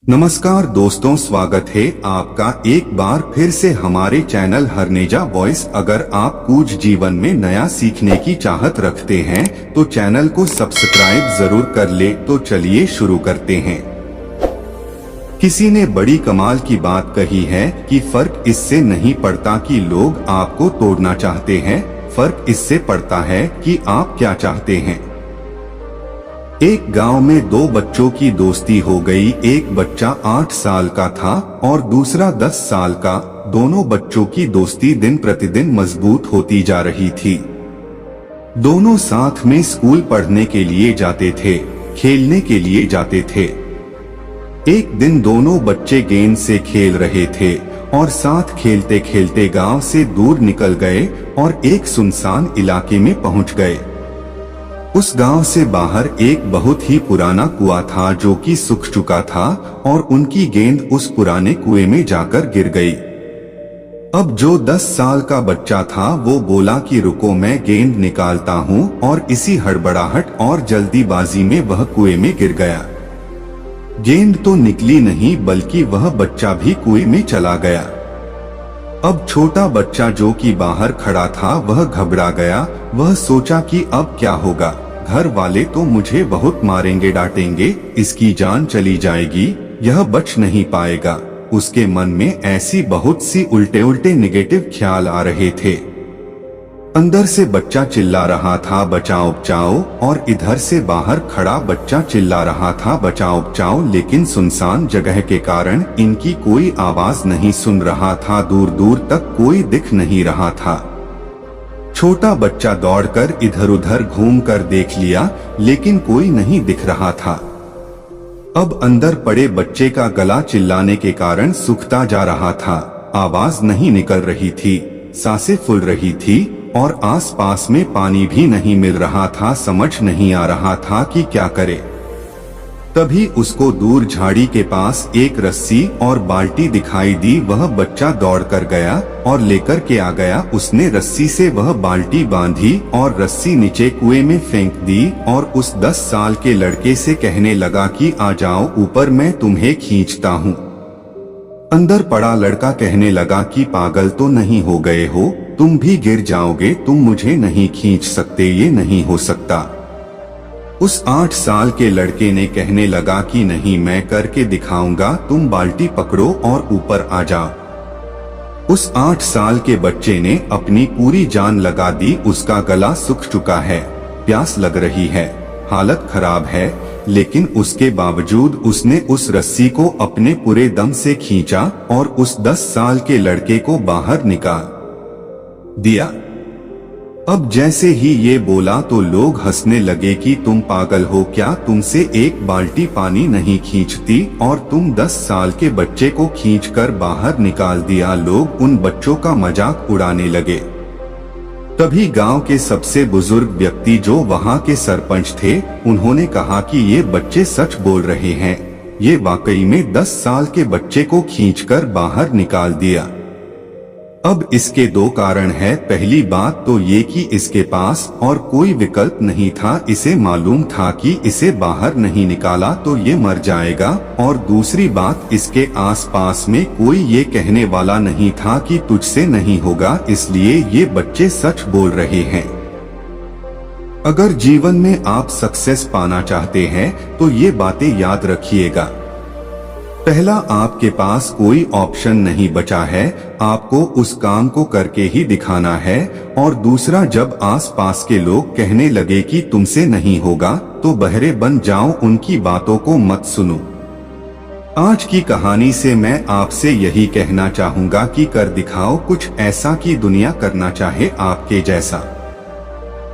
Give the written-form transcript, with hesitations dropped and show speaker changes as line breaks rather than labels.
नमस्कार दोस्तों, स्वागत है आपका एक बार फिर से हमारे चैनल हरनेजा वॉइस। अगर आप कुछ जीवन में नया सीखने की चाहत रखते हैं तो चैनल को सब्सक्राइब जरूर कर ले। तो चलिए शुरू करते हैं। किसी ने बड़ी कमाल की बात कही है कि फर्क इससे नहीं पड़ता कि लोग आपको तोड़ना चाहते हैं, फर्क इससे पड़ता है कि आप क्या चाहते हैं। एक गांव में दो बच्चों की दोस्ती हो गई। एक बच्चा 8 साल का था और दूसरा 10 साल का। दोनों बच्चों की दोस्ती दिन प्रतिदिन मजबूत होती जा रही थी। दोनों साथ में स्कूल पढ़ने के लिए जाते थे, खेलने के लिए जाते थे। एक दिन दोनों बच्चे गेंद से खेल रहे थे और साथ खेलते खेलते गांव से दूर निकल गए और एक सुनसान इलाके में पहुंच गए। उस गांव से बाहर एक बहुत ही पुराना कुआं था जो कि सूख चुका था और उनकी गेंद उस पुराने कुएं में जाकर गिर गई। अब जो 10 साल का बच्चा था वो बोला कि रुको, मैं गेंद निकालता हूँ, और इसी हड़बड़ाहट और जल्दीबाजी में वह कुएं में गिर गया। गेंद तो निकली नहीं बल्कि वह बच्चा भी कुएं में चला गया। अब छोटा बच्चा जो कि बाहर खड़ा था वह घबरा गया। वह सोचा कि अब क्या होगा, घर वाले तो मुझे बहुत मारेंगे, डांटेंगे, इसकी जान चली जाएगी, यह बच नहीं पाएगा। उसके मन में ऐसी बहुत सी उल्टे उल्टे नेगेटिव ख्याल आ रहे थे। अंदर से बच्चा चिल्ला रहा था बचाओ बचाओ, और इधर से बाहर खड़ा बच्चा चिल्ला रहा था बचाओ बचाओ, लेकिन सुनसान जगह के कारण इनकी कोई आवाज नहीं सुन रहा था। दूर दूर तक कोई दिख नहीं रहा था। छोटा बच्चा दौड़कर इधर उधर घूमकर देख लिया लेकिन कोई नहीं दिख रहा था। अब अंदर पड़े बच्चे का गला चिल्लाने के कारण सूखता जा रहा था। आवाज नहीं निकल रही थी, सांसें फूल रही थी और आसपास में पानी भी नहीं मिल रहा था। समझ नहीं आ रहा था कि क्या करे। तभी उसको दूर झाड़ी के पास एक रस्सी और बाल्टी दिखाई दी। वह बच्चा दौड़कर गया और लेकर के आ गया। उसने रस्सी से वह बाल्टी बांधी और रस्सी नीचे कुएं में फेंक दी और उस 10 साल के लड़के से कहने लगा कि आ जाओ ऊपर, मैं तुम्हें खींचता हूँ। अंदर पड़ा लड़का कहने लगा कि पागल तो नहीं हो गए हो, तुम भी गिर जाओगे, तुम मुझे नहीं खींच सकते, ये नहीं हो सकता। उस 8 साल के लड़के ने कहने लगा कि नहीं, मैं करके दिखाऊंगा, तुम बाल्टी पकड़ो और ऊपर आ जाओ। उस 8 साल के बच्चे ने अपनी पूरी जान लगा दी। उसका गला सूख चुका है, प्यास लग रही है, हालत खराब है, लेकिन उसके बावजूद उसने उस रस्सी को अपने पूरे दम से खींचा और उस 10 साल के लड़के को बाहर निकाल दिया। अब जैसे ही ये बोला तो लोग हंसने लगे कि तुम पागल हो क्या, तुमसे एक बाल्टी पानी नहीं खींचती और तुम 10 साल के बच्चे को खींचकर बाहर निकाल दिया। लोग उन बच्चों का मजाक उड़ाने लगे। तभी गांव के सबसे बुजुर्ग व्यक्ति जो वहां के सरपंच थे, उन्होंने कहा कि ये बच्चे सच बोल रहे हैं, ये वाकई में 10 साल के बच्चे को खींचकर बाहर निकाल दिया। अब इसके 2 कारण हैं। पहली बात तो ये कि इसके पास और कोई विकल्प नहीं था। इसे मालूम था कि इसे बाहर नहीं निकाला तो ये मर जाएगा, और दूसरी बात, इसके आसपास में कोई ये कहने वाला नहीं था कि तुझसे नहीं होगा, इसलिए ये बच्चे सच बोल रहे हैं। अगर जीवन में आप सक्सेस पाना चाहते हैं तो ये बातें याद रखिएगा। पहला, आपके पास कोई ऑप्शन नहीं बचा है, आपको उस काम को करके ही दिखाना है। और दूसरा, जब आसपास के लोग कहने लगे कि तुमसे नहीं होगा तो बहरे बन जाओ, उनकी बातों को मत सुनो। आज की कहानी से मैं आपसे यही कहना चाहूंगा कि कर दिखाओ कुछ ऐसा कि दुनिया करना चाहे आपके जैसा।